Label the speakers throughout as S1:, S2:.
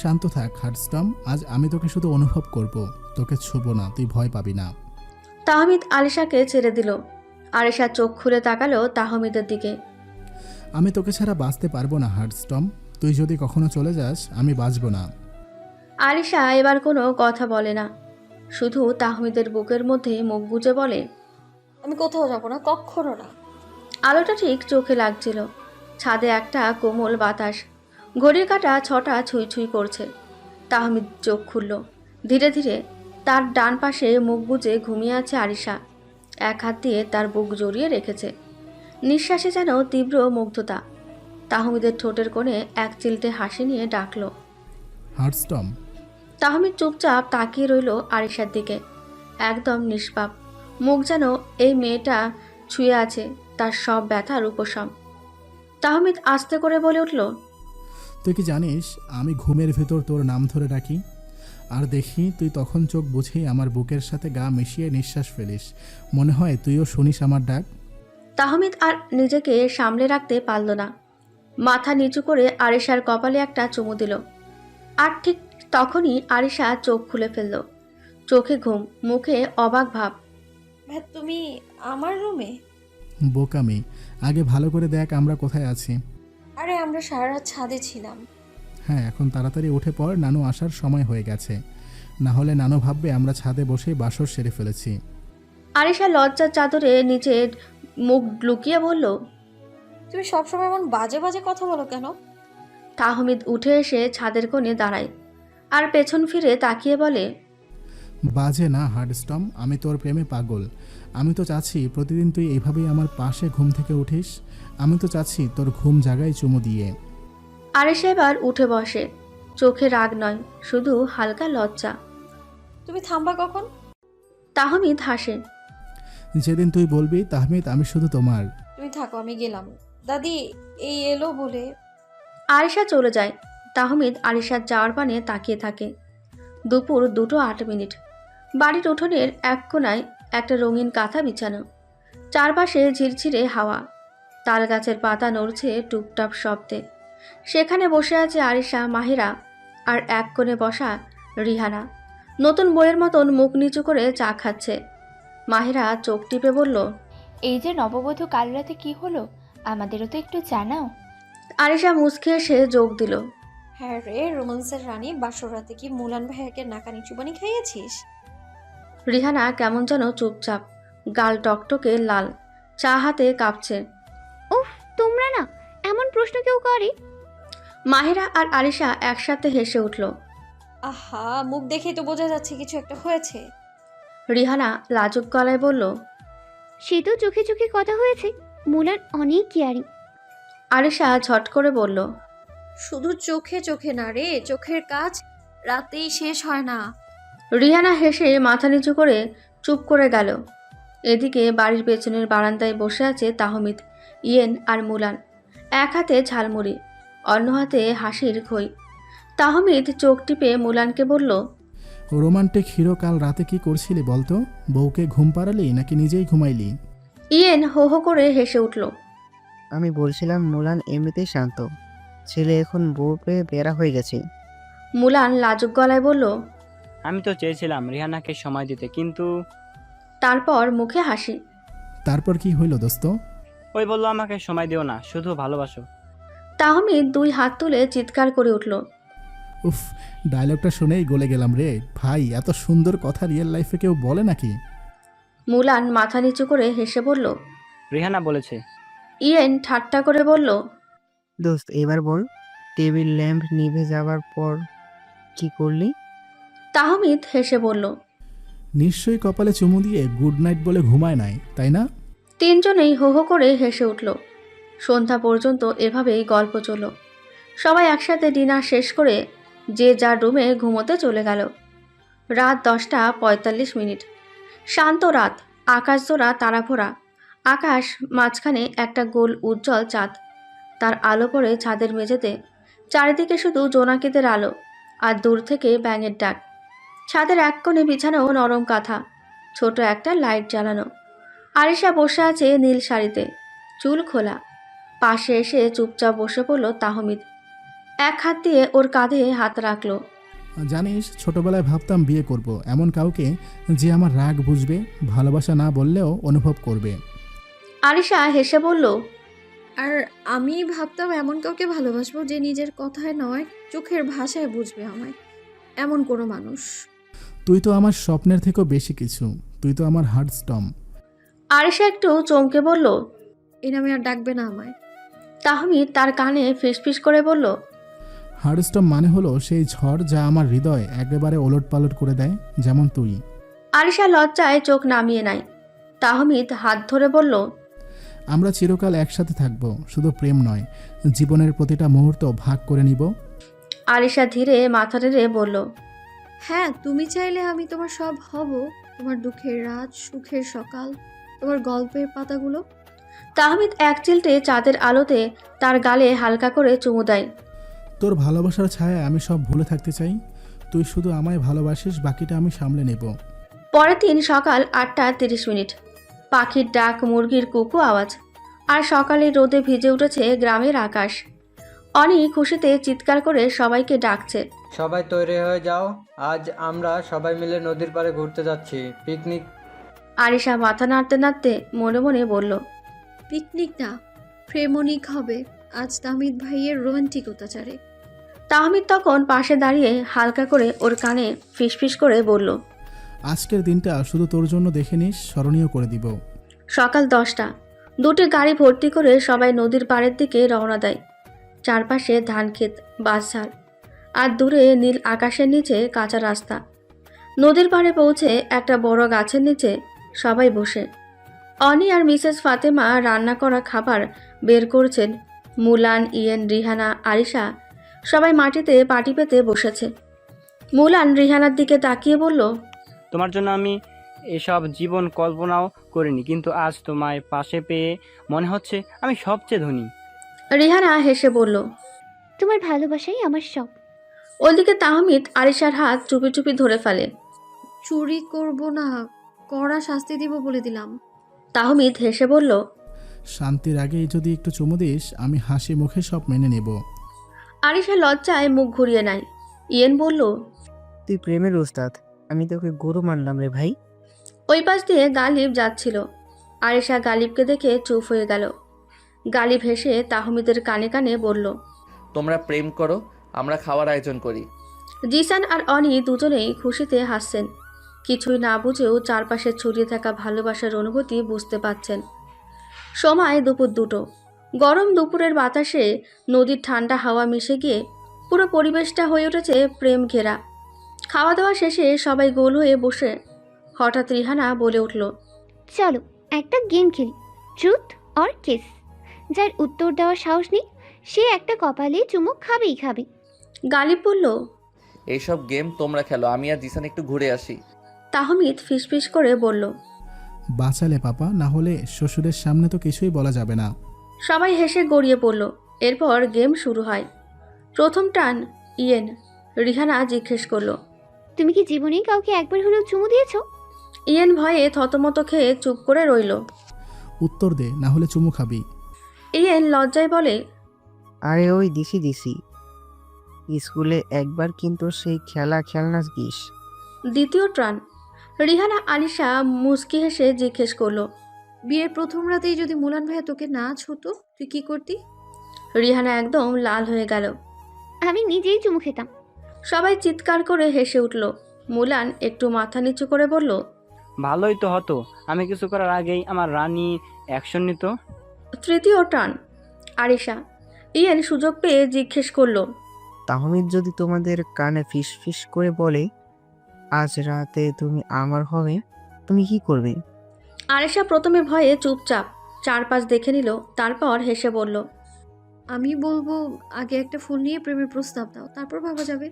S1: শান্ত থাক হার্ডস্টম, আজ আমি তোকে শুধু অনুভব করব, তোকে ছুব না, তুই ভয় পাবি না।
S2: তাহমিদ আলিশাকে ছেড়ে দিল। আলিশা চোখ খুলে তাকালো তাহমিদের দিকে।
S1: আমি তোকে ছাড়া বাঁচতে পারবো না হার্ডস্টম, তুই যদি কখনো চলে যাস আমি বাঁচব না।
S2: আলিশা এবার কোনো কথা বলে না, শুধু তাহমিদের বুকের মধ্যে মুখ গুজে বলে,
S3: আমি কোথাও যাব না, কখনো না।
S2: আলোটা ঠিক চোখে লাগছিল। ছাদে একটা কোমল বাতাস, ঘড়ির কাঁটা 6টা ছুঁই ছুঁই করছে। তাহমিদ চোখ খুলল। ধীরে ধীরে তার ডান পাশে মুখ গুজে ঘুমিয়ে আছে আরিশা। এক হাত দিয়ে তার বুক জড়িয়ে রেখেছে, নিঃশ্বাসে যেন তীব্র মুগ্ধতা। তাহমিদের ঠোঁটের কোণে এক চিলটে হাসি নিয়ে ডাকল।
S1: হার্ডস্টম।
S2: তাহমিদ চুপচাপ তাকিয়ে রইল আরিশার দিকে, একদম নিষ্পাপ। মুখ যেন এই মেয়েটা ছুঁয়ে আছে তার সব ব্যথার উপশম। তাহমিদ আস্তে করে বলে উঠল,
S1: তুই কি জানিস আমি ঘুমের ভিতর তোর নাম ধরে ডাকি, আর দেখি তুই তখন চোখ বুঝেই আমার বুকের সাথে গা মিশিয়ে নিঃশ্বাস ফেলিস, মনে হয় তুইও শুনিস আমার ডাক।
S2: তাহমিদ আর নিজেকে সামলে রাখতে পারল না। মাথা নিচু করে আরিশার কপালে একটা চুমু দিল। আর ঠিক তখনই আরিশা চোখ খুলে ফেলল। চোখে ঘুম, মুখে অবাক ভাব।
S3: ভাই তুমি আমার রুমে?
S1: বোকামি, আগে ভালো করে দেখ আমরা কোথায় আছি।
S3: আরে আমরা সারা রাত ছাদে ছিলাম।
S1: হ্যাঁ, এখন তাড়াতাড়ি উঠে পড়, নানু আসার সময় হয়ে গেছে, না হলে নানু ভাববে আমরা ছাদে বসেই বাসর সেরে ফেলেছি।
S2: আরিশা লজ্জার চাদরে নিচে মুখ লুকিয়ে বলল,
S3: তুমি সবসময় এমন বাজে বাজে কথা বলো কেন?
S2: তাহমিদ উঠে এসে ছাদের কোণে দাঁড়ায় আর পেছন ফিরে তাকিয়ে বলে,
S1: বাজে না হার্ডস্টম, আমি তোর প্রেমে পাগল। আমি তো চাচ্ছি প্রতিদিন তুই এইভাবেই আমার পাশে ঘুম থেকে উঠিস। আমি তো চাচ্ছি তোর ঘুম জাগায় চুমু দিয়ে।
S2: আরিশা এবার উঠে বসে। চোখে রাগ নয়, শুধু হালকা লজ্জা।
S3: তুমি থামবা কখন?
S2: তাহমিদ হাসে।
S1: যেদিন তুই বলবি তাহমিদ আমি শুধু তোমার।
S3: তুমি থাকো, আমি গেলাম। দাদি এই এলো বলে।
S2: আরিশা চলে যায়। তাহমিদ আরিশার যাওয়ার পানে তাকিয়ে থাকে। দুপুর 2:08। বাড়ির উঠোনের এক কোণায় একটা রঙিন কাঁথা বিছানো, চারপাশে ঝিরঝিরে হাওয়া। তাল গাছের পাতা নড়ছে টুপটাপ শব্দে। সেখানে বসে আছে আরিশা, মাহিরা আর এক কোণে বসা রিহানা। নতুন বইয়ের মতন মুখ নিচু করে চা খাচ্ছে। মাহিরা চোখ টিপে বলল,
S4: এই যে নববধূ কাল রাতে কি হলো, আমাদেরও তো একটু জানাও।
S2: আরিশা মুচকে এসে যোগ দিল।
S3: হ্যাঁ রে, রোমান্সের রানী, বাসর রাতে কি মুলান ভাইয়াকে নাকানি চুবানি খাইয়েছিস?
S2: রিহানা কেমন যেন চুপচাপ, গাল টকটকে লাল, চা হাতে কাঁপছে।
S5: উফ, তোমরা না, এমন প্রশ্ন কেউ করে?
S2: মাহিরা আর আরিশা একসাথে হেসে উঠল।
S3: আহা, মুখ দেখেই তো বোঝা যাচ্ছে কিছু একটা হয়েছে।
S2: রিহানা লাজুক গলায় বলল,
S5: সে তো চোখে চোখে কথা হয়েছে, মুলার অনেক কেয়ারিং।
S2: আরিশা ঝট করে বলল,
S3: শুধু চোখে চোখে না রে, চোখের কাজ রাতেই শেষ হয় না।
S2: রিহানা হেসে মাথা নিচু করে চুপ করে গেল। এদিকে বাড়ির পেছনের বারান্দায় বসে আছে তাহমিদ, ইয়েন আর মুলান। এক হাতে ঝালমুড়ি, অন্য হাতে হাসির খই। তাহমিদ চোখ টিপে মুলানকে বলল,
S1: রোমান্টিক হিরো, কাল রাতে কি করছিলি বলতো? বউকে ঘুম পাড়ালি নাকি নিজেই ঘুমাইলি?
S2: ইয়েন হো হো করে হেসে উঠল।
S6: আমি বলছিলাম মুলান এমনিতেই শান্ত ছেলে, এখন বউ পেয়ে বেড়া হয়ে গেছে।
S2: মুলান লাজুক গলায় বলল,
S7: আমি তো চেয়েছিলাম রিহানাকে সময় দিতে, কিন্তু
S2: তারপর মুখে হাসি।
S1: তারপর কি হইল দোস্ত?
S7: ওই বললো আমাকে সময় দিও না, শুধু ভালোবাসো।
S2: তাহমিদ 2 হাত তুলে চিৎকার করে উঠল।
S1: উফ, ডায়লগটা শুনেই গলে গেলাম রে ভাই, এত সুন্দর কথা রিয়েল লাইফে কেউ বলে নাকি?
S2: মুলান মাথা নিচু করে হেসে বলল।
S7: রিহানা বলেছে।
S2: ইয়েন ঠাট্টা করে বলল,
S6: দোস্ত এবার বল, টেবিল ল্যাম্প নিভে যাওয়ার পর কি করলি?
S2: তাহমিদ হেসে বলল।
S1: নিশ্চয়ই কপালে চুমু দিয়ে গুড নাইট বলে ঘুমায় নাই, তাই না?
S2: তিনজনেই হো হো করে হেসে উঠল। সন্ধ্যা পর্যন্ত এভাবেই গল্প চলল। সবাই একসাথে ডিনার শেষ করে যে যার রুমে ঘুমোতে চলে গেল। রাত 10:45। শান্ত রাত, আকাশ জোড়া তারা ভরা। আকাশ মাঝখানে একটা গোল উজ্জ্বল চাঁদ, তার আলো পড়ে ছাদের মেঝেতে। চারিদিকে শুধু জোনাকিদের আলো আর দূর থেকে ব্যাঙের ডাক। ছাদের এক কোণে বিছানো নরম কাঁথা, ছোট একটা লাইট জ্বালানো। আরিশা বসে আছে নীল শাড়িতে, চুল খোলা। পাশে এসে চুপচাপ বসে পড়ল তাহমিদ। এক হাত দিয়ে ওর কাঁধে হাত রাখলো।
S1: জানিস, ছোটবেলায় ভাবতাম বিয়ে করব এমন কাউকে যে আমার রাগ বুঝবে, ভালোবাসা না বললেও অনুভব করবে।
S2: আরিশা হেসে বলল,
S3: আর আমি ভাবতাম এমন কাউকে ভালোবাসবো যে নিজের কথায় নয় চোখের ভাষায় বুঝবে আমায়। এমন কোনো মানুষ।
S1: তুই তো আমার স্বপ্নের থেকেও বেশি কিছু, তুই তো আমার হার্ট স্টম।
S2: আরিশা একটু চমকে বলল।
S3: এই নামে আর ডাকবে না আমায়।
S2: তাহমিদ তার কানে ফিসফিস করে বলল,
S1: হার্ট স্টম মানে হলো সেই ঝড় যা আমার হৃদয় একেবারে ওলটপালট করে দেয়, যেমন তুই।
S2: আরিশা লজ্জায় চোখ নামিয়ে নেয়। তাহমিদ হাত ধরে বলল,
S1: আমরা চিরকাল একসাথে থাকবো, শুধু প্রেম নয়, জীবনের প্রতিটা মুহূর্ত ভাগ করে নিব।
S2: আরিশা ধীরে মাথা নেড়ে বলল,
S3: হ্যাঁ, তুমি চাইলে আমি তোমার সব হব। তোমার দুঃখের রাত, সুখের সকাল, তোমার গল্পের পাতাগুলো।
S2: তাহমিদ এক চিলটে চাঁদের আলোতে তার গালে হালকা করে চুমু দেয়।
S1: তোর ভালোবাসার ছায়ায় আমি সব ভুলে থাকতে চাই। তুই শুধু আমায় ভালোবাসিস, বাকিটা আমি সামলে নেব।
S2: পরের দিন সকাল 8:30। পাখির ডাক, মুরগির কুকু আওয়াজ, আর সকালে রোদে ভিজে উঠেছে গ্রামের আকাশ। অনি খুশিতে চিৎকার করে সবাইকে ডাকছে।
S8: সবাই তৈরি হয়ে যাও, আজ আমরা সবাই মিলে নদীর পাড়ে ঘুরতে যাচ্ছি, পিকনিক।
S2: আরিশা মাথা নাড়তে নাড়তে মনে মনে বলল,
S3: পিকনিক না, প্রেমনিক হবে আজ তামিদ ভাইয়ের রোমান্টিক অত্যাচারে।
S2: তাহমিদ তখন পাশে দাঁড়িয়ে হালকা করে ওর কানে ফিসফিস করে বলল,
S1: আজকের দিনটা শুধু তোর জন্য দেখে নিস, স্মরণীয় করে দিব।
S2: সকাল 10টা। দুটি গাড়ি ভর্তি করে সবাই নদীর পাড়ের দিকে রওনা দেয়। চারপাশে ধানক্ষেত, বাঁশঝাড়, আর দূরে নীল আকাশের নিচে কাঁচা রাস্তা। নদীর পাড়ে পৌঁছে একটা বড় গাছের নিচে সবাই বসে। অনি আর মিসেস ফাতেমা রান্না করা খাবার বের করছেন। মুলান, ইয়েন, রিহানা, আরিশা সবাই মাটিতে পাটি পেতে বসেছে। মুলান রিহানার দিকে তাকিয়ে বলল,
S7: তোমার জন্য আমি এসব জীবন কল্পনাও করিনি, কিন্তু আজ তোমায় পাশে পেয়ে মনে হচ্ছে আমি সবচেয়ে ধনী।
S2: রিহানা হেসে বলল।
S5: তোমার ভালোবাসাই আমার সব।
S2: ওদিকে তাহমিদ আরিশার হাত চুপি চুপি ধরে ফেলে।
S3: চুরি করব না, কড়া শাস্তি দিব বলে দিলাম।
S2: তাহমিদ হেসে বলল,
S1: শান্তির আগেই যদি একটু চুমু দিস, আমি হাসি মুখে সব মেনে নেব।
S2: আরিশা লজ্জায় মুখ ঘুরিয়ে নেয়। ইয়েন বলল,
S6: তুই প্রেমের উস্তাদ, আমি তোকে গরু মানলাম রে ভাই।
S2: ওই পাশ দিয়ে গালিব যাচ্ছিল। আরিশা গালিবকে দেখে চুপ হয়ে গেল। গালিব হেসে তাহমিদের কানে কানে বলল,
S9: তোমরা প্রেম করো, আমরা খাওয়ার আয়োজন করি।
S2: জিসান আর অনি দুজনেই খুশিতে হাসছেন। কিছুই না বুঝেও চারপাশে ছড়িয়ে থাকা ভালোবাসার অনুভূতি বুঝতে পাচ্ছেন। সময় দুপুর 2টো। গরম দুপুরের বাতাসে নদীর ঠান্ডা হাওয়া মিশে গিয়ে পুরো পরিবেশটা হয়ে উঠেছে প্রেম ঘেরা। খাওয়া দাওয়া শেষে সবাই গোল হয়ে বসে হঠাৎ রিহানা বলে উঠল,
S5: চলো একটা গেম খেলি, ট্রুথ অর কিস। যার উত্তর দেওয়ার সাহস নেই সে একটা কপালে চুমুক খাবেই খাবে।
S2: গালিব বলল।
S9: এইসব গেম তোমরা খেলো, আমি আর জিসান একটু ঘুরে আসি।
S2: তাহমিদ ফিসফিস করে বলল,
S1: বাঁচালে পাপা, না হলে শ্বশুরের সামনে তো কিছুই বলা যাবে না।
S2: সবাই হেসে গড়িয়ে পড়ল। এরপর গেম শুরু হয়। প্রথম টান ইয়েন। রিহানা জিজ্ঞেস করলো,
S5: তুমি কি জীবনেই কাউকে একবার হলেও চুমু দিয়েছো?
S2: ইয়েন ভয়ে থতমত খেয়ে চুপ করে রইল।
S1: উত্তর দে, না হলে চুমু খাবি।
S2: ইয়েন লজ্জায় বলে,
S6: আরে ওই দিছি স্কুলে একবার, কিন্তু সেই খেলনা গিস।
S2: দ্বিতীয় টান। রিহানা আলিশা মুস্কি হেসে জিজ্ঞেস করলো,
S3: বিয়ের প্রথম রাতেই যদি মুলান ভাইয়া তোকে না ছুতো তুই কি করতি?
S2: রিহানা একদম লাল হয়ে গেল।
S5: আমি নিজেই চুমু খেতাম।
S2: সবাই চিৎকার করে হেসে উঠল। মুলান একটু মাথা নিচু করে বলল,
S7: ভালোই তো হতো, আমি কিছু করার আগেই আমার রানী অ্যাকশন নিত।
S2: তৃতীয় টান। আরিশা। ইয়েন সুযোগ পেয়ে জিজ্ঞেস করলো,
S6: তাহমিদ যদি তোমাদের কানে ফিস করে বলে আজ রাতে তুমি আমার হবে, তুমি কি করবে?
S2: আরিশা প্রথমে ভয়ে চুপচাপ চারপাশ দেখে নিল, তারপর হেসে বলল,
S3: আমি বলবো আগে একটা ফুল নিয়ে প্রেমের প্রস্তাব দাও, তারপর ভাবা যাবে।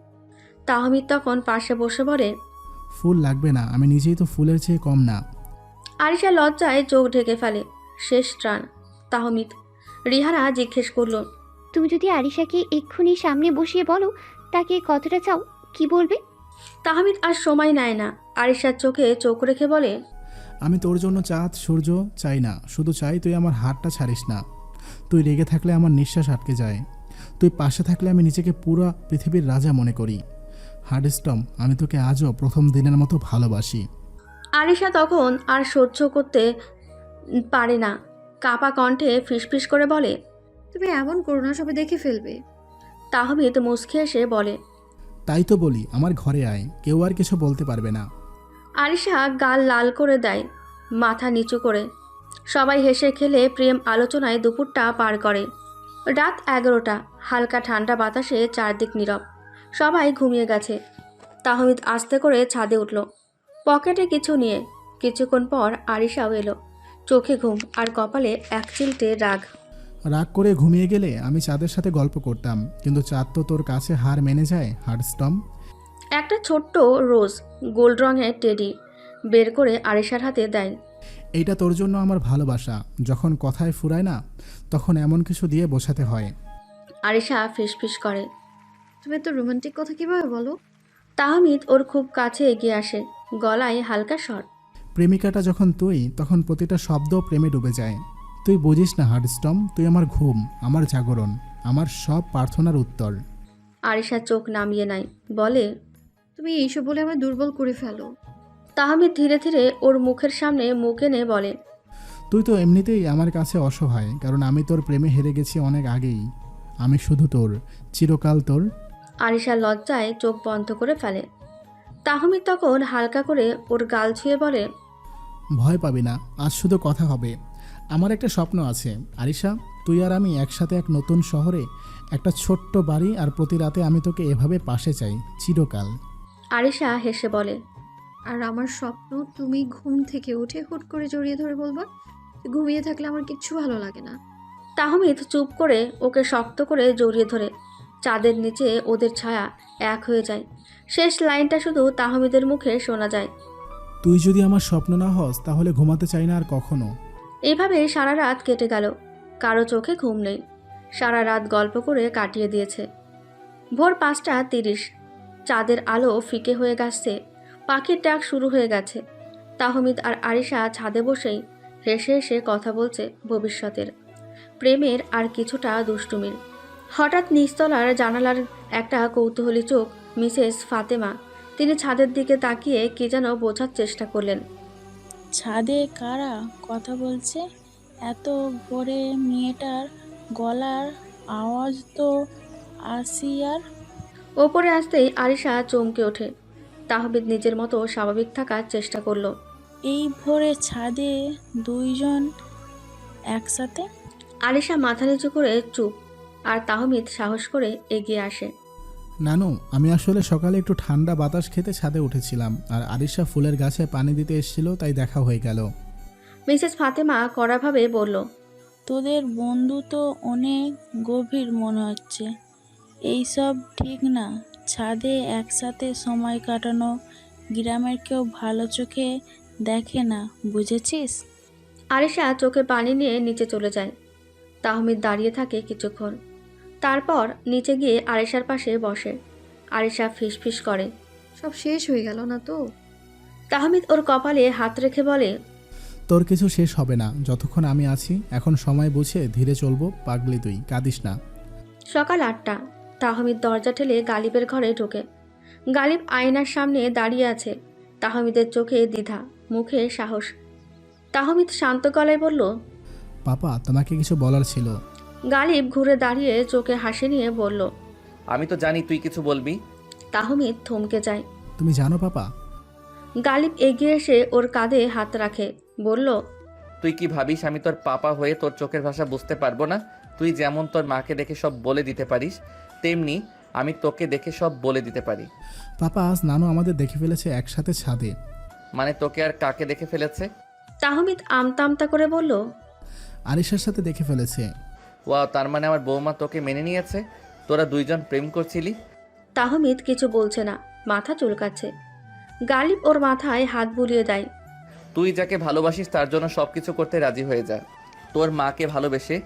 S2: তাহমিদ তখন পাশে বসে বলে,
S1: ফুল লাগবে না, আমি নিজেই তো ফুলের চেয়ে কম না।
S2: আরিশা লজ্জায় চোখ ঢেকে ফেলে। শেষ টান। তাহমিদ। রিহানা জিজ্ঞেস করলো,
S5: তুমি যদি আরিশাকে এক্ষুনি সামনে বসিয়ে বলো তাকে কতটা চাও, কি বলবে?
S2: তাহমিদ আর সময় নেয় না। আরিশার চোখে চোখ রেখে বলে,
S1: আমি তোর জন্য চাঁদ সূর্য চাই না, শুধু চাই তুই আমার হাতটা ছাড়িস না। তুই রেগে থাকলে আমার নিঃশ্বাস আটকে যায়। তুই পাশে থাকলে আমি নিজেকে পুরো পৃথিবীর রাজা মনে করি। হার্ডস্টম, আমি তোকে আজও প্রথম দিনের মতো ভালোবাসি।
S2: আরিশা তখন আর সহ্য করতে পারে না, কাপা কণ্ঠে ফিসফিস করে বলে।
S3: তুমি এমন করো না, সবাই দেখে ফেলবে।
S2: তাহমিদ মুচকি এসে বলে।
S1: তাই তো বলি, আমার ঘরে আয়, কেউ আর কিছু বলতে পারবে না।
S2: আরিশা গাল লাল করে দেয়, মাথা নিচু করে। সবাই হেসে খেলে প্রেম আলোচনায় দুপুরটা পার করে। রাত 11টা, হালকা ঠান্ডা বাতাসে চারদিক নীরব, সবাই ঘুমিয়ে গেছে। তাহমিদ আস্তে করে ছাদে উঠল, পকেটে কিছু নিয়ে। কিছুক্ষণ পর আরিশাও এলো, চোখে ঘুম আর কপালে এক চিলটে রাগ।
S1: রাগ করে ঘুমিয়ে গেলে আমি চাঁদের সাথে গল্প করতাম, কিন্তু চাঁদ তো তোর কাছে হার মেনে যায় হার্ডস্টম।
S2: একটা ছোট্ট রোজ গোল্ড রঙের টেডি বের করে আরিশার হাতে দেয়।
S1: এইটা তোর জন্য আমার ভালোবাসা, যখন কথায় ফুরায় না তখন এমন কিছু দিয়ে বোঝাতে হয়।
S2: আরিশা ফিসফিস করে।
S3: তুমি তো রোমান্টিক কথা কিভাবে বলো?
S2: তাহমিদ ওর খুব কাছে এগিয়ে আসে, গলায় হালকা স্বর।
S1: প্রেমিকাটা যখন তুই, তখন প্রতিটা শব্দ প্রেমে ডুবে যায়। তুই বুঝিস না হার্ডস্টম, তুই আমার ঘুম, আমার জাগরণ, আমার সব প্রার্থনার উত্তর।
S2: আরিশা চোখ নামিয়ে নেয়, বলে।
S3: তুমি এইসব বলে আমায় দুর্বল করে ফেলো।
S2: তাহমিদ ধীরে ধীরে ওর মুখের সামনে মুখ এনে বলে।
S1: তুই তো এমনিতেই আমার কাছে অসহায়, কারণ আমি তোর প্রেমে হেরে গেছি অনেক আগেই। আমি শুধু তোর, চিরকাল তোর।
S2: আরিশা লজ্জায় চোখ বন্ধ করে ফেলে। তাহমিদ তখন হালকা করে ওর গাল ছুঁয়ে বলে।
S1: ভয় পাবি না, আজ শুধু কথা হবে। আমার একটা স্বপ্ন আছে আরিশা, তুই আর আমি একসাথে এক নতুন শহরে, একটা ছোট্ট বাড়ি, আর প্রতি রাতে আমি তোকে এভাবে পাশে চাই, চিরকাল।
S2: আরিশা হেসে বলে।
S3: আর আমার স্বপ্ন তুমি ঘুম থেকে উঠে হুট করে জড়িয়ে ধরে বলবা, ঘুমিয়ে থাকলে আমার কিচ্ছু ভালো লাগে না।
S2: তাহমিদ চুপ করে ওকে শক্ত করে জড়িয়ে ধরে। চাঁদের নিচে ওদের ছায়া এক হয়ে যায়। শেষ লাইনটা শুধু তাহমিদের মুখে শোনা যায়।
S1: তুই যদি আমার স্বপ্ন না হস তাহলে ঘুমাতে চাই না আর কখনো।
S2: এইভাবে সারা রাত কেটে গেল, কারো চোখে ঘুম নেই। সারা রাত গল্প করে কাটিয়ে দিয়েছে। ভোর 5টা 30, চাঁদের আলো ফিকে হয়ে গেছে, পাখির ডাক শুরু হয়ে গেছে। তাহমিদ আর আরিশা ছাদে বসেই হেসে হেসে কথা বলছে ভবিষ্যতের, প্রেমের আর কিছুটা দুষ্টুমির। হঠাৎ নিচতলার জানালার একটা কৌতূহলী চোখ মিসেস ফাতেমা, তিনি ছাদের দিকে তাকিয়ে কি যেন বোঝার চেষ্টা করলেন।
S10: ছাদে কারা কথা বলছে? এত ভোরে মেয়েটার গলার আওয়াজ তো আসিয়ার।
S2: ওপরে আসতেই আরিশা চমকে ওঠে। তাহমিদ নিজের মতো স্বাভাবিক থাকার চেষ্টা করলো।
S10: এই ভোরে ছাদে দুইজন একসাথে?
S2: আরিশা মাথা নিচু করে চুপ, আর তাহমিদ সাহস করে এগিয়ে আসে।
S1: নানু, আমি আসলে সকালে একটু ঠান্ডা বাতাস খেতে ছাদে উঠেছিলাম, আর আরিশা ফুলের গাছে পানি দিতে এসেছিল, তাই দেখা হয়ে গেল।
S2: মিসেস ফাতেমা কড়াভাবে বলল।
S10: তোদের বন্ধু তো অনেক গভীর মনে হচ্ছে। এইসব ঠিক না, ছাদে একসাথে সময় কাটানো গ্রামের কেউ ভালো চোখে দেখে না, বুঝেছিস?
S2: আরিশা চোখে পানি নিয়ে নিচে চলে যায়। তাহমিদ দাঁড়িয়ে থাকে কিছুক্ষণ, তারপর নিচে গিয়ে আরিশার পাশে বসে। আরিশা ফিসফিস করে।
S3: সব শেষ হয়ে গেল না তো?
S2: তাহমিদ ওর কপালে হাত রেখে বলে।
S1: তোর কিছু শেষ হবে না যতক্ষণ আমি আছি। এখন সময় বুঝে ধীরে চলবো, পাগলি তুই, কাঁদিস না।
S2: সকাল 8টা, তাহমিদ দরজা ঠেলে গালিবের ঘরে ঢোকে। গালিব আয়নার সামনে দাঁড়িয়ে আছে। তাহমিদের চোখে দ্বিধা, মুখে সাহস। তাহমিদ শান্ত গলায় বলল।
S1: পাপা, তোমাকে কিছু বলার ছিল।
S2: গালিব ঘুরে দাঁড়িয়ে চোখে হাসি নিয়ে বলল।
S9: আমি তো জানি তুই কিছু বলবি।
S2: তাহমিদ থমকে যায়।
S1: তুমি জানো পাপা?
S2: গালিব এগিয়ে এসে ওর কাঁধে হাত রাখে, বলল।
S9: তুই কি ভাবিস আমি তোর পাপা হয়ে তোর চোখের ভাষা বুঝতে পারবো না? তুই যেমন তোর মাকে দেখে সব বলে দিতে পারিস, তেমনি আমি তোকে দেখে সব বলে দিতে পারি।
S1: পাপা, আজ নানু আমাদের দেখে ফেলেছে একসাথে ছাদে।
S9: মানে তোকে আর কাকে দেখে ফেলেছে?
S2: তাহমিদ আমতা আমতা করে বলল।
S1: আরিশার সাথে দেখে ফেলেছে।
S9: ওয়াও, তার মানে আমার বৌমা তোকে মেনে নিয়েছে? তোরা দুইজন প্রেম করছিলি?
S2: তাহমিদ কিছু বলছে না, মাথা চুলকাচ্ছে। গালিব ওর মাথায় হাত বুলিয়ে দেয়।
S9: তুই যাকে ভালোবাসিস তার জন্য সব কিছু করতে রাজি হয়ে যা। তোর মাকে ভালোবেসে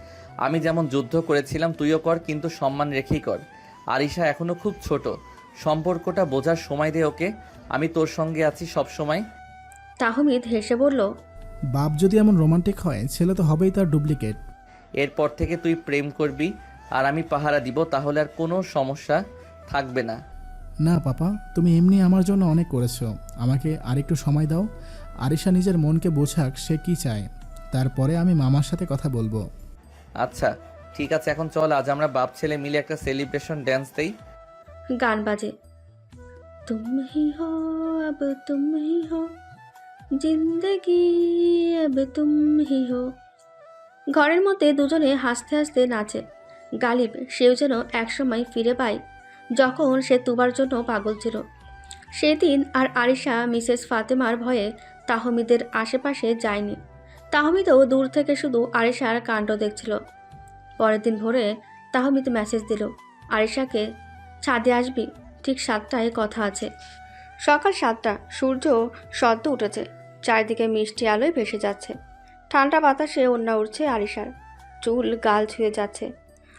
S9: আমি যেমন যুদ্ধ করেছিলাম তুইও কর, কিন্তু সম্মান রেখেই কর। আরিশা এখনো খুব ছোট, সম্পর্কটা বোঝার সময় দে ওকে। আমি তোর সঙ্গে আছি সব সময়।
S2: তাহমিদ হেসে বলল।
S1: বাপ যদি এমন রোমান্টিক হয়, ছেলে তো হবেই তার ডুপ্লিকেট।
S9: এরপর থেকে তুই প্রেম করবি আর আমি পাহারা দিব, তাহলে আর কোনো সমস্যা থাকবে না।
S1: না পাপা, তুমি এমনি আমার জন্য অনেক করেছো, আমাকে আরেকটু সময় দাও। আরিশা নিজের মনকে বোঝাক সে কি চায়, তারপরে আমি মামার সাথে কথা বলবো।
S9: আচ্ছা ঠিক আছে, এখন চল আজ আমরা বাপ ছেলে মিলে একটা সেলিব্রেশন ড্যান্স দেই।
S2: গান বাজে। তুম হি হো আব তুম হি হো, জিন্দগি আব তুম হি হো। ঘরের মধ্যে দুজনে হাসতে হাসতে নাচে। গালিব সেও যেন একসময় ফিরে পায় যখন সে তুবার জন্য পাগল ছিল। সেদিন আর আরিশা মিসেস ফাতেমার ভয়ে তাহমিদের আশেপাশে যায়নি। তাহমিদও দূর থেকে শুধু আরিশার কাণ্ড দেখছিল। পরের দিন ভোরে তাহমিদ মেসেজ দিল, আরিশাকে ছাদে আসবি, ঠিক 7টায় কথা আছে। সকাল 7টা, সূর্য সদ্য উঠেছে, চারিদিকে মিষ্টি আলোয় ভেসে যাচ্ছে। ঠান্ডা বাতাসে ওড়না উড়ছে আরিশার, চুল গাল ছুঁয়ে যাচ্ছে।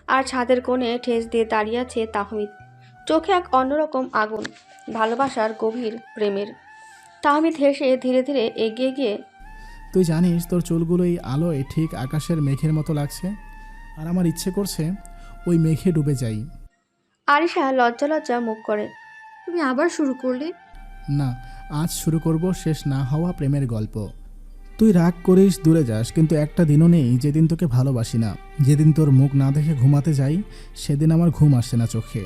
S2: আর ছাদের কোণে ঠেস দিয়ে দাঁড়িয়ে আছে তাহমিদ, চোখে এক অন্যরকম আগুন, ভালোবাসার গভীর প্রেমের। তাহমিদ হেসে ধীরে ধীরে এগিয়ে গিয়ে,
S1: তুই জানিস তোর চুলগুলো এই আলোয় ঠিক আকাশের মেঘের মতো লাগছে, আর আমার ইচ্ছে করছে ওই মেঘে ডুবে যাই।
S2: আরিশা লজ্জা লজ্জা মুখ করে।
S3: তুমি আবার শুরু করলে?
S1: না, আজ শুরু করব শেষ না হওয়া প্রেমের গল্প। তুই রাগ করিস, দূরে যাস, কিন্তু একটা দিনও নেই যেদিন তোকে ভালোবাসি না। যেদিন তোর মুখ না দেখে ঘুমাতে যাই সেদিন আমার ঘুম আসে না চোখে।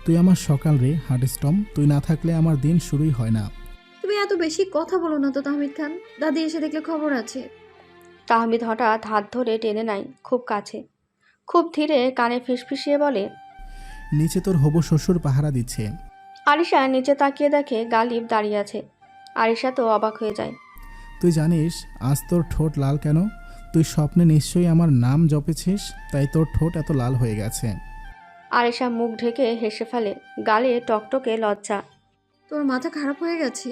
S1: তুই আমার সকাল রে হার্টস্টম, তুই না থাকলে আমার দিন শুরুই হয় না।
S3: তুমি এত বেশি কথা বলো না তো তাহমিদ খান, দাদি এসে দেখলে খবর আছে।
S2: তাহমিদ হঠাৎ হাত ধরে টেনে নেয় খুব কাছে, খুব ধীরে কানে ফিসফিসিয়ে বলে,
S1: নিচে তোর হবু শ্বশুর পাহারা দিচ্ছে।
S2: আরিশা নিচে তাকিয়ে দেখে গালিব দাঁড়িয়ে আছে। আরিশা তো অবাক হয়ে যায়।
S1: তুই জানিস আজ তোর ঠোঁট লাল কেন? তুই স্বপ্নে নিশ্চয়ই আমার নাম জপেছিস, তাই তোর ঠোঁট এত লাল হয়ে গেছে।
S2: আরিশা মুখ ঢেকে হেসে ফেলে, গালে টকটকে লজ্জা।
S3: তোর মাথা খারাপ হয়ে গেছে?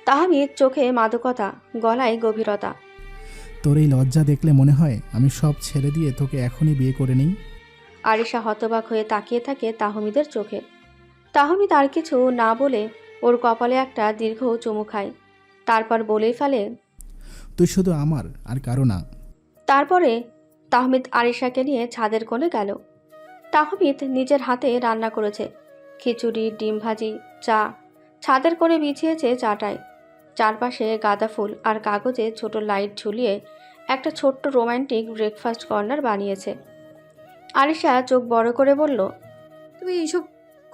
S2: তাহমিদ চোখে মাদকতা, গলায় গভীরতা।
S1: তোর এই লজ্জা দেখলে মনে হয় আমি সব ছেড়ে দিয়ে তোকে এখনই বিয়ে করে নিই।
S2: আরিশা হতবাক হয়ে তাকিয়ে থাকে তাহমিদের চোখে। তাহমিদ আর কিছু না বলে ওর কপালে একটা দীর্ঘ চুমু খায়, তারপর বলেই ফেলে,
S1: তুই শুধু আমার, আর কারো না।
S2: তারপরে তাহমিদ আরিশাকে নিয়ে ছাদের কোণে গেল। তাহমিদ নিজের হাতে রান্না করেছে, খিচুড়ি, ডিম ভাজি, চা। ছাদের কোণে বিছিয়েছে চাটাই, চারপাশে গাঁদা ফুল আর কাগজে ছোট লাইট ঝুলিয়ে একটা ছোট্ট রোমান্টিক ব্রেকফাস্ট কর্নার বানিয়েছে। আরিশা চোখ বড় করে বলল,
S3: তুমি এইসব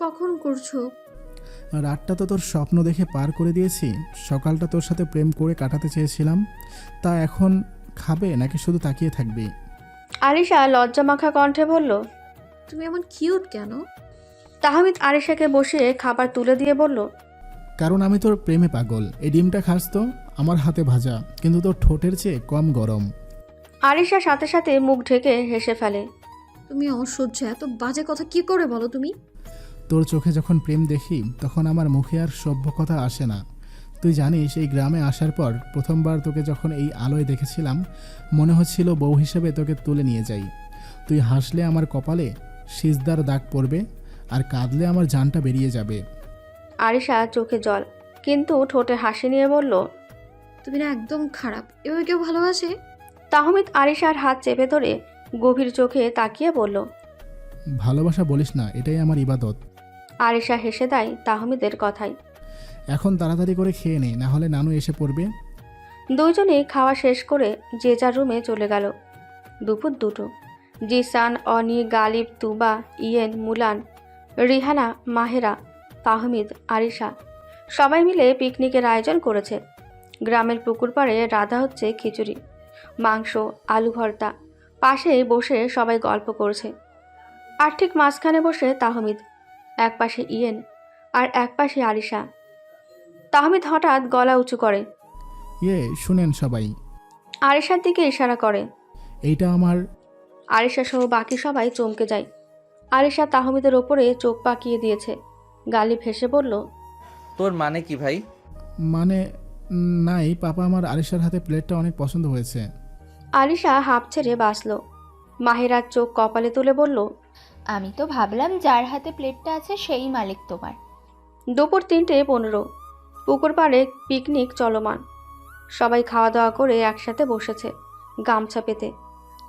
S3: কখন করছো?
S1: রাতটা তো তোর স্বপ্ন দেখে পার করে দিয়েছি, সকালটা তোর সাথে প্রেম করে কাটাতে চেয়েছিলাম। তা এখন খাবে নাকি শুধু তাকিয়ে থাকবি?
S2: আরিশা লজ্জামাখা কণ্ঠে বলল।
S3: তুমি এমন কিউট কেন?
S2: তাহমিদ আরিশাকে বসিয়ে খাবার তুলে দিয়ে বলল,
S1: কারণ আমি তোর প্রেমে পাগল। এই ডিমটা খাস তো, আমার হাতে ভাজা, কিন্তু তোর ঠোঁটের চেয়ে কম গরম।
S2: আরিশা সাথে সাথে মুখ ঢেকে হেসে ফেলে।
S3: তুমি অসহ্য, এত বাজে কথা কি করে বলো তুমি?
S1: তোর চোখে যখন প্রেম দেখি তখন আমার মুখে আর সভ্য কথা আসে না। তুই জানিস এই গ্রামে আসার পর প্রথমবার তোকে যখন এই আলোয় দেখেছিলাম মনে হচ্ছিল বউ হিসেবে তোকে তুলে নিয়ে যাই। তুই হাসলে আমার কপালে সিজদার দাগ পড়বে, আর কাঁদলে আমার জানটা বেরিয়ে যাবে।
S2: আরিশা চোখে জল, কিন্তু ঠোঁটে হাসি নিয়ে বলল,
S3: তুমি না একদম খারাপ, এভাবে কেউ ভালোবাসে?
S2: তাহমিদ আরিশার হাত চেপে ধরে গভীর চোখে তাকিয়ে বলল,
S1: ভালোবাসা বলিস না, এটাই আমার ইবাদত।
S2: আরিশা হেসে দেয় তাহমিদের কথায়।
S1: এখন তাড়াতাড়ি করে খেয়ে নে, না হলে নানু এসে পড়বে।
S2: দুইজনেই খাওয়া শেষ করে যে যার রুমে চলে গেল। দুপুর 2টো। জিসান, অনি, গালিব, তুবা, ইয়েন, মুলান, রিহানা, মাহেরা, তাহমিদ, আরিশা সবাই মিলে পিকনিকের আয়োজন করেছে। গ্রামের পুকুর পাড়ে রাধা হচ্ছে খিচুড়ি, মাংস, আলু ভর্তা। পাশেই বসে সবাই গল্প করছে। আর ঠিক মাঝখানে বসে তাহমিদ, এক পাশে ইয়েন আর এক পাশে আরিশা। তাহমিদ হঠাৎ গলা উঁচু করে,
S1: শুনেন সবাই।
S2: আরিশার দিকে ইশারা করে।
S1: এইটা আমার।
S2: আরিশা সহ বাকি সবাই চমকে যায়। আরিশা তাহমিদের ওপরে চোখ পাকিয়ে দিয়েছে। গালিব হেসে বলল,
S9: তোর মানে কি ভাই?
S1: মানে নাই পাপা, আমার আরিশার হাতে প্লেটটা অনেক পছন্দ হয়েছে।
S2: আরিশা হাঁপ ছেড়ে বাঁচল। মাহিরার চোখ কপালে তুলে বলল,
S4: আমি তো ভাবলাম যার হাতে প্লেটটা আছে সেই মালিক তোমার।
S2: দুপুর 3:15। পুকুর পাড়ে পিকনিক চলমান। সবাই খাওয়া দাওয়া করে একসাথে বসেছে গামছা পেতে।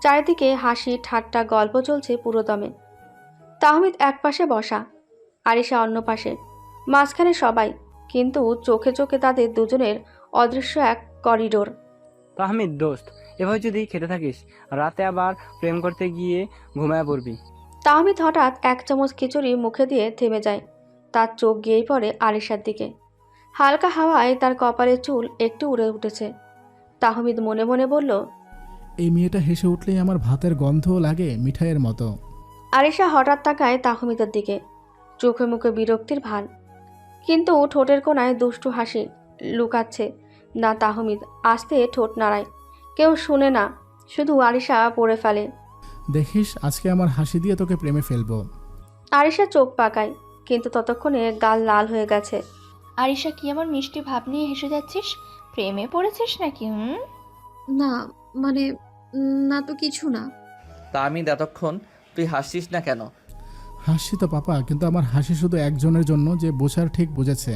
S2: চারিদিকে হাসি ঠাট্টা গল্প চলছে পুরো দমে। তাহমিদ এক পাশে বসা, আরিশা অন্য পাশে, মাঝখানে সবাই, কিন্তু চোখে চোখে তাদের দুজনের অদৃশ্য এক করিডোর।
S7: তাহমিদ দোস্ত, এভাবে যদি খেতে থাকিস রাতে আবার প্রেম করতে গিয়ে ঘুমায় পড়বি।
S2: তাহমিদ হঠাৎ এক চামচ খিচুড়ি মুখে দিয়ে থেমে যায়। তার চোখ গিয়েই পড়ে আরিশার দিকে। হালকা হাওয়ায় তার কপালের চুল একটু উড়ে উঠেছে। তাহমিদ মনে মনে বলল,
S1: এই মেয়েটা হেসে উঠলেই আমার ভাতের গন্ধ লাগে মিঠাইয়ের মতো।
S2: আরিশা হঠাৎ তাকায় তাহমিদের দিকে, চোখে মুখে বিরক্তির ভান, কিন্তু ঠোঁটের কোণায় দুষ্টু হাসি লুকাচ্ছে না। তাহমিদ আস্তে ঠোঁট নাড়ায়, কেউ শুনে না, শুধু আরিশা পড়ে ফেলে।
S1: দেখিস আজকে আমার হাসি দিয়ে তোকে প্রেমে ফেলবো।
S2: আরিশা চোখ পাকায়, কিন্তু ততক্ষণে গাল লাল হয়ে গেছে।
S4: আরিশা, কি এমন মিষ্টি ভাব নিয়ে হেসে যাচ্ছিস? প্রেমে পড়েছিস নাকি?
S3: না মানে, না তো কিছু না।
S9: তা আমি এতক্ষণ তুই হাসছিস না কেন?
S1: হাসি তো পাপা, কিন্তু আমার হাসি শুধু একজনের জন্য, যে বোঝার ঠিক বুঝেছে।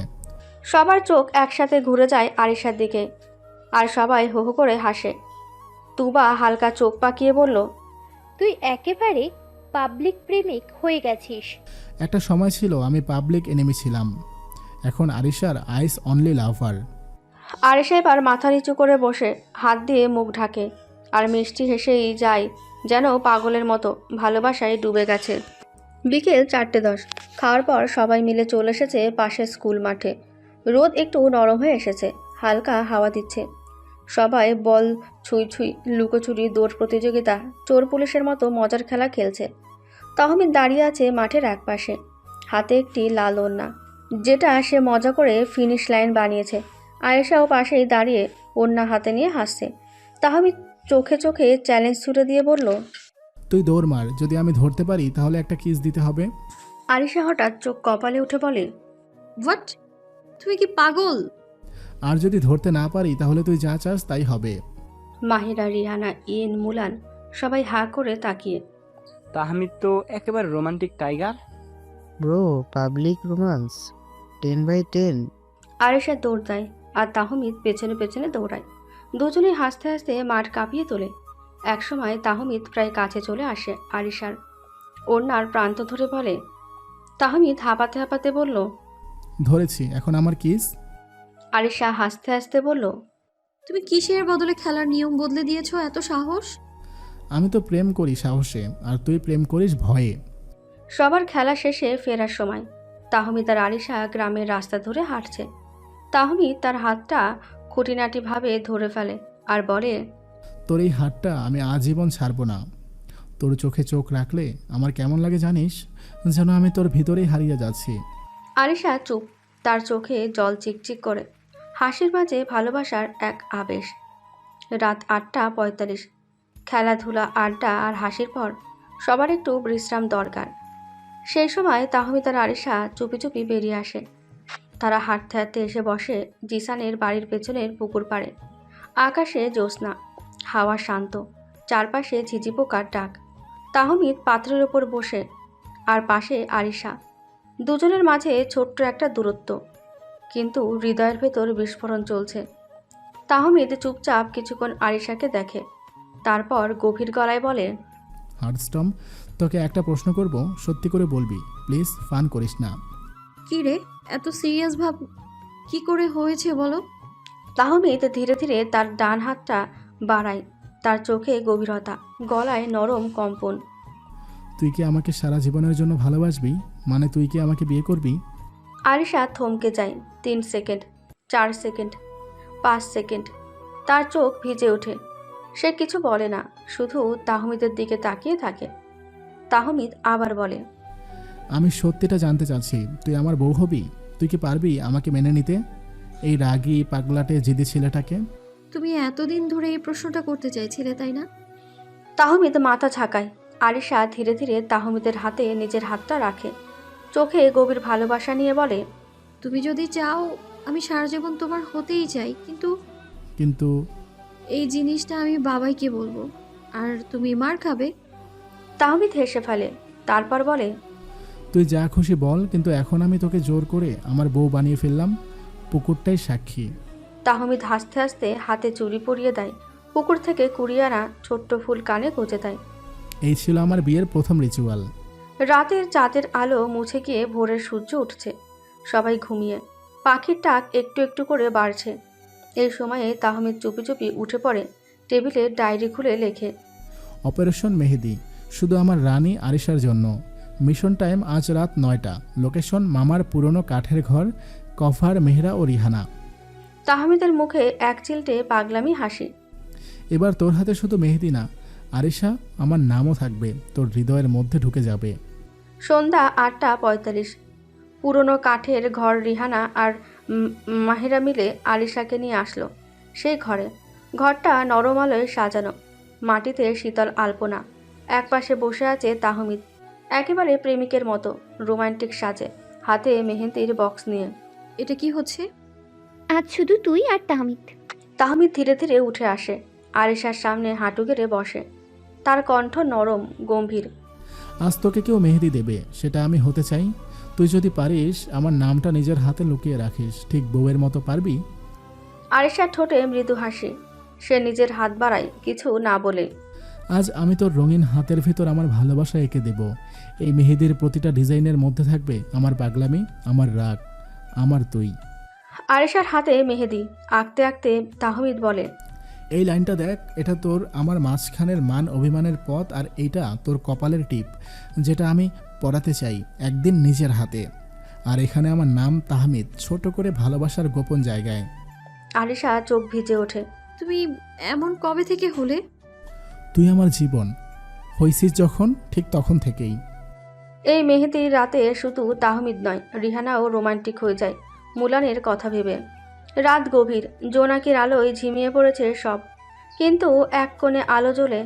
S2: সবার চোখ একসাথে ঘুরে যায় আরিশার দিকে, আর সবাই হো হো করে হাসে। তুবা হালকা চোখ পাকিয়ে বলল,
S5: তুই একেবারে পাবলিক প্রেমিক হয়ে গেছিস।
S1: একটা সময় ছিল আমি পাবলিক এনিমি ছিলাম, এখন আরিশার আইস অনলি লাভার।
S2: আরিশা এবার মাথা নিচু করে বসে হাত দিয়ে মুখ ঢাকে, আর মিষ্টি হেসেই যায়, যেন পাগলের মতো ভালোবাসায় ডুবে গেছে। বিকেল 4:10। খাওয়ার পর সবাই মিলে চলে এসেছে পাশের স্কুল মাঠে। রোদ একটু নরম হয়ে এসেছে, হালকা হাওয়া দিচ্ছে। সবাই বল ছুঁই ছুঁই, লুকোচুরি, দৌড় প্রতিযোগিতা, চোর পুলিশের মতো মজার খেলা খেলছে। তাহমিদ দাঁড়িয়ে আছে মাঠের এক পাশে, হাতে একটি লাল ওড়না, যেটা সে মজা করে ফিনিশ লাইন বানিয়েছে। আয়েশাও পাশেই দাঁড়িয়ে ওড়না হাতে নিয়ে হাসছে। তাহমিদ চোখে চোখে চ্যালেঞ্জ ছুড়ে দিয়ে বলল,
S1: তুই দৌড় মার, যদি আমি ধরতে পারি তাহলে একটা কিস দিতে হবে।
S2: আরিশা হঠাৎ চোখ কপালে উঠে বলে,
S3: হোয়াট? তুমি কি পাগল?
S1: আর যদি ধরতে না পারি তাহলে তুই যা চাস তাই হবে।
S2: মাহিরা, রিহানা, ইয়েন, মুলান সবাই হা করে তাকিয়ে।
S7: তাহমিদ তো একেবারে romantic tiger.
S6: Bro, public romance 10/10।
S2: Arisha দৌড় দেয়, আর তাহমিদ পেছনে পেছনে দৌড়ায়। দুজনেই হাসতে হাসতে মাঠ কাঁপিয়ে তোলে। একসময় তাহমিদ প্রায় কাছে চলে আসে আরিশার, ওড়নার প্রান্ত ধরে বলে। তাহমিদ হাঁপাতে হাঁপাতে বলল,
S1: ধরেছি, এখন আমার কিস।
S2: আরিশা হাসতে হাসতে বলল,
S3: তুমি কিসের বদলে খেলার নিয়ম বদলে দিয়েছো? এত সাহস!
S1: আমি তো প্রেম করি সাহসে, আর তুই প্রেম করিস ভয়ে।
S2: সবার খেলা শেষে ফেরার সময় তাহমিদ আর আরিশা গ্রামের রাস্তা ধরে হাঁটছে। তাহমিদ তার হাতটা খুঁটিনাটিভাবে ধরে ফেলে আর বলে,
S1: তোর এই হাতটা আমি আজীবন ছাড়বো না। তোর চোখে চোখ রাখলে আমার কেমন লাগে জানিস? যেন আমি তোর ভিতরেই হারিয়ে যাচ্ছি।
S2: আরিশা চুপ, তার চোখে জল চিকচিক করে, হাসির মাঝে ভালোবাসার এক আবেশ। রাত 8:45। খেলাধুলা, আড্ডা আর হাসির পর সবার একটু বিশ্রাম দরকার। সেই সময় তাহমিদ আর আরিশা চুপি চুপি বেরিয়ে আসে। তারা হাঁটতে হাঁটতে এসে বসে জিসানের বাড়ির পেছনের পুকুর পাড়ে। আকাশে জ্যোৎস্না, হাওয়া শান্ত, চারপাশে ঝিঝি পোকার ডাক। তাহমিদ পাত্রের ওপর বসে, আর পাশে আরিশা। দুজনের মাঝে ছোট্ট একটা দূরত্ব, কিন্তু হৃদয়ের ভেতর বিস্ফোরণ চলছে। তাহমিদ চুপচাপ কিছুক্ষণ আরিশাকে দেখে, তারপর গভীর গলায় বলে,
S1: হার্ডস্টম, তোকে একটা প্রশ্ন করব, সত্যি করে বলবি, প্লিজ, ফান করিস না।
S3: কি রে, এত সিরিয়াস ভাব কি করে হয়েছে বলো?
S2: তাহমিদ ধীরে ধীরে তার ডান হাতটা বাড়ায়, তার চোখে গভীরতা, গলায় নরম কম্পন।
S1: তুই কি আমাকে সারা জীবনের জন্য ভালোবাসবি? মানে তুই কি আমাকে বিয়ে করবি?
S2: আরিশা থমকে যায়। 3 সেকেন্ড, 4 সেকেন্ড, 5 সেকেন্ড। তার চোখ ভিজে ওঠে। সে কিছু বলে না, শুধু তাহমিদের দিকে তাকিয়ে থাকে। তাহমিদ আবার বলে,
S1: আমি সত্যিটা জানতে চাচ্ছি, তুই আমার বউ হবি? তুই কি পারবি আমাকে মেনে নিতে, এই রাগী পাগলাটে জিদি ছেলেটাকে?
S3: তুমি এতদিন ধরে এই প্রশ্নটা করতে চাইছিলে, তাই না?
S2: তাহমিদ মাথা ঝাঁকায়। আরিশা ধীরে ধীরে তাহমিদের হাতে নিজের হাতটা রাখে, চোখে গভীর ভালোবাসা নিয়ে বলে,
S3: তুমি যদি চাও আমি সারা জীবন তোমার হতেই চাই,
S1: কিন্তু
S3: এই জিনিসটা আমি বাবাইকে বলবো, আর তুমি মার খাবে।
S2: তাহমিদ হেসে ফেলে, তারপর বলে,
S1: তুই যা খুশি বল, কিন্তু এখন আমি তোকে জোর করে আমার বউ বানিয়ে ফেললাম, পুকুরটাই সাক্ষী।
S2: তাহমিদ হাসতে হাসতে হাতে চুড়ি পরিয়ে দেয় পুকুর থেকে কুড়িয়ে আনা ছোট্ট ফুল কানে গুঁজে দেয়।
S1: এই ছিল আমার বিয়ের প্রথম রিচুয়াল।
S2: রাতের চাঁদের আলো মুছে গিয়ে ভোরের সূর্য উঠছে। সবাই ঘুমিয়ে, পাখির ডাক একটু একটু করে বাড়ছে। এই সময়ে তাহমিদ চুপি চুপি উঠে পড়ে, টেবিলে ডায়েরি খুলে লেখে।
S1: অপারেশন মেহেদি, শুধু আমার রানী আরিশার জন্য। মিশন টাইম আজ রাত 9টা। লোকেশন মামার পুরনো কাঠের ঘর, কভার মেহরা ও রিহানা।
S2: তাহমিদের মুখে এক চিলটে পাগলামি হাসি।
S1: এবার তোর হাতে শুধু মেহেদি না আরিশা, আমার নামও থাকবে, তোর হৃদয়ের মধ্যে ঢুকে যাবে।
S2: সন্ধ্যা 8:45। পুরনো কাঠের ঘর। রিহানা আর মাহিরা মিলে আলিশাকে নিয়ে আসলো সেই ঘরে। ঘরটা নরম আলোয় সাজানো, মাটিতে শীতল আলপনা। একপাশে বসে আছে তাহমিদ, একেবারে প্রেমিকের মতো রোমান্টিক সাজে, হাতে মেহেন্দির বক্স নিয়ে।
S3: এটা কি হচ্ছে?
S5: আজ শুধু তুই আর তাহমিদ।
S2: তাহমিদ ধীরে ধীরে উঠে আসে, আরিশার সামনে হাঁটু গেড়ে বসে। তার কণ্ঠ নরম গম্ভীর।
S1: আজ তোকে কেউ মেহেদি দেবে, সেটা আমি হতে চাই। তুই যদি পারিস আমার নামটা নিজের হাতে লুকিয়ে রাখিস, ঠিক বউয়ের মতো পারবি?
S2: আরিশার ঠোঁটে মৃদু হাসি। সে নিজের হাত বাড়ায়, কিছু না বলে।
S1: আজ আমি তোর রঙিন হাতের ভিতর আমার ভালোবাসা এঁকে দেব। এই মেহেদির প্রতিটা ডিজাইনের মধ্যে থাকবে আমার পাগলামি, আমার রাগ, আমার তুই।
S2: আরিশার হাতে মেহেদি আঁকতে আঁকতে তাহমিদ বলে,
S1: এই লাইনটা দেখ, এটা তোর আমার মাঝখানের মান অভিমানের পথ, আর এইটা তোর কপালের টিপ, যেটা আমি পড়াতে চাই একদিন নিজের হাতে। আর এখানে আমার নাম তাহমিদ, ছোট করে ভালোবাসার গোপন জায়গায়।
S2: আরিশা চোখ ভিজে ওঠে।
S3: তুমি এমন কবে থেকে হলে?
S1: তুই আমার জীবন হইছিস যখন, ঠিক তখন থেকেই।
S2: এই মেহেদির রাতে শুধু তাহমিদ নয়, রিহানাও রোমান্টিক হয়ে যায় মুলানের কথা ভেবে। রাত গভীর, জোনাকির আলোয় ঝিমিয়ে পড়েছে সব, কিন্তু এক কোণে আলো জ্বলে।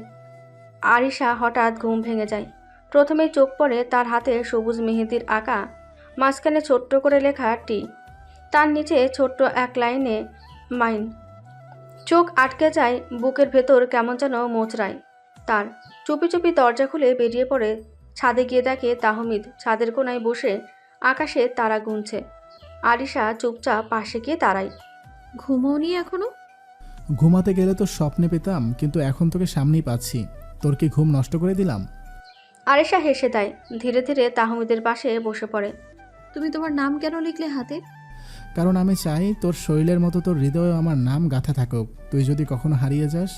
S2: আরিশা হঠাৎ ঘুম ভেঙে যায়। প্রথমেই চোখ পড়ে তার হাতে সবুজ মেহেদির আঁকা, মাঝখানে ছোট্ট করে লেখা টি, তার নিচে ছোট্ট এক লাইনে মাইন। চোখ আটকে যায়, বুকের ভেতর কেমন যেন মোচড়ায় তার। চুপি চুপি দরজা খুলে বেরিয়ে পড়ে। ছাদে গিয়ে দেখে তাহমিদ ছাদের কোণায় বসে আকাশে তারা গুনছে। আরিশা চুপচাপ পাশে গিয়ে দাঁড়ায়।
S3: ঘুমোওনি এখনো?
S1: ঘুমাতে গেলে তো স্বপ্নে পেতাম, কিন্তু এখন তোকে সামনেই পাচ্ছি। তোর কি ঘুম নষ্ট করে দিলাম?
S2: আরিশা হেসে দেয়, ধীরে ধীরে তাহমিদের পাশে বসে পড়ে।
S3: তুমি তোমার নাম কেন লিখলে হাতে?
S1: কারণ আমি চাই তোর শরীরের মতো তোর হৃদয়ে আমার নাম গাঁথা থাকুক। তুই যদি কখনো হারিয়ে যাস,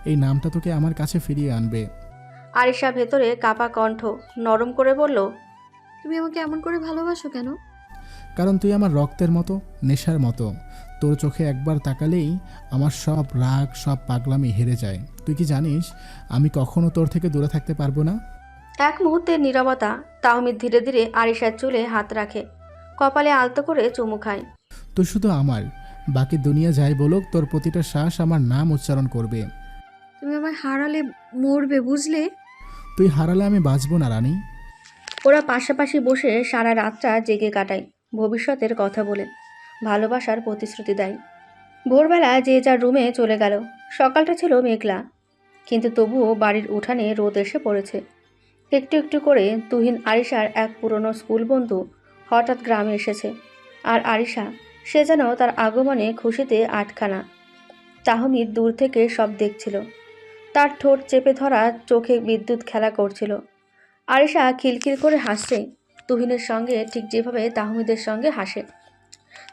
S1: এই নামটা তোকে আমার কাছে ফিরিয়ে আনবে।
S2: আরিশা ভেতরে কাপা কণ্ঠ নরম করে বলল,
S3: তুমি আমাকে এমন করে ভালোবাসো কেন?
S1: কারণ তুই আমার রক্তের মতো, নেশার মতো। তোর চোখে একবার তাকালেই আমার সব রাগ, সব পাগলামি হেরে যায়। তুই কি জানিস আমি কখনো তোর থেকে দূরে থাকতে পারবো না?
S2: এক মুহূর্তের নীরবতা। তাহমিদ ধীরে ধীরে আরিশার চুলে হাত রাখে, কপালে আলতো করে চুমু খায়।
S1: তুই শুধু আমার, বাকি দুনিয়া যাই বলুক, তোর প্রতিটা শ্বাস আমার নাম উচ্চারণ করবে।
S3: তুমি আমায় হারালে মরবে, বুঝলে?
S1: তুই হারালে আমি বাঁচবো না রানী।
S2: ওরা পাশাপাশি বসে সারা রাতটা জেগে কাটায়, ভবিষ্যতের কথা বলে, ভালোবাসার প্রতিশ্রুতি দেয়। ভোরবেলা যে যার রুমে চলে গেল। সকালটা ছিল মেঘলা, কিন্তু তবুও বাড়ির উঠানে রোদ এসে পড়েছে। একটু একটু করে তুহিন আরিশার এক পুরনো স্কুল বন্ধু হঠাৎ গ্রামে এসেছে। আর আরিশা, সে যেন তার আগমনে খুশিতে আটখানা। তাহমিদ দূর থেকে সব দেখছিল, তার ঠোঁট চেপে ধরা, চোখে বিদ্যুৎ খেলা করছিল। আরিশা খিলখিল করে হাসছে তুহিনের সঙ্গে, ঠিক যেভাবে তাহমিদের সঙ্গে হাসে।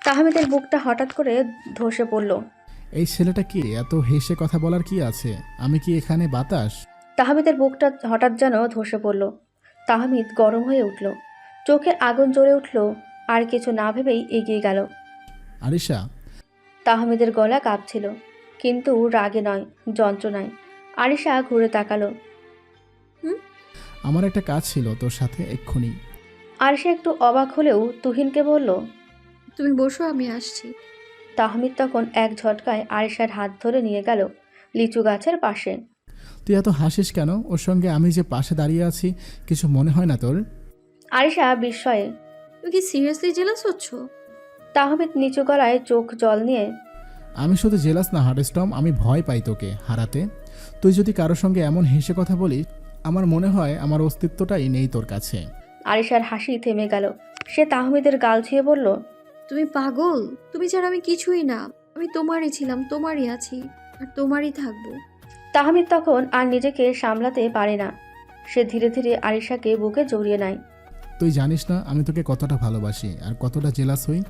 S2: তাহমিদের বুকটা হঠাৎ করে ধসে পড়ল।
S1: এই ছেলেটা কি, এত হেসে কথা বলার কি আছে? আমি কি এখানে বাতাস?
S2: তাহমিদের বুকটা হঠাৎ যেন ধসে পড়ল। তাহমিদ গরম হয়ে উঠল, চোখে আগুন জ্বলে উঠল। আর কিছু না ভেবেই এগিয়ে গেল।
S1: আরিশা।
S2: তাহমিদের গলা কাঁপছিল, কিন্তু রাগে নয়, যন্ত্রণায়। আরিশা ঘুরে তাকালো।
S1: আমার একটা কাজ ছিল তোর সাথে এক্ষুনি।
S2: আরিশা একটু অবাক হলেও তুহিনকে বলল,
S3: তুমি বসো, আমি আসছি।
S2: তাহমিদ তখন এক ঝটকায় আরিশার হাত ধরে নিয়ে গেল লিচু গাছের পাশে।
S1: তুই এত হাসিস কেন? ওর সঙ্গে আমি যে পাশে দাঁড়িয়ে আছি, কিছু মনে হয় না তোর?
S2: আরিশা বিস্ময়ে।
S3: তুমি কি সিরিয়াসলি জেলাস হচ্ছ?
S2: তাহমিদ নিচু গলায় চোখ জল নিয়ে,
S1: আমি শুধু জেলাস না হার্ডস্টম, আমি ভয় পাই তোকে হারাতে। তুই যদি কারোর সঙ্গে এমন হেসে কথা বলিস, আমার মনে হয় আমার অস্তিত্বটাই নেই তোর কাছে।
S2: আরিশার হাসি থেমে গেল। সে তাহমিদের গাল ছুঁয়ে বলল,
S3: তুমি পাগল? তুমি ছাড়া আমি কিছুই না। আমি তোমারই ছিলাম, তোমারই আছি। আর তোমারই থাকবো।
S2: তাহমিদ তখন আর নিজেকে সামলাতে পারে না। সে ধীরে ধীরে আরিশাকে বুকে জড়িয়ে নেয়।
S1: তুই জানিস না আমি তোকে কতটা ভালোবাসি আর কতটা জেলাস হই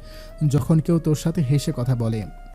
S1: যখন কেউ তোর সাথে হেসে কথা বলে।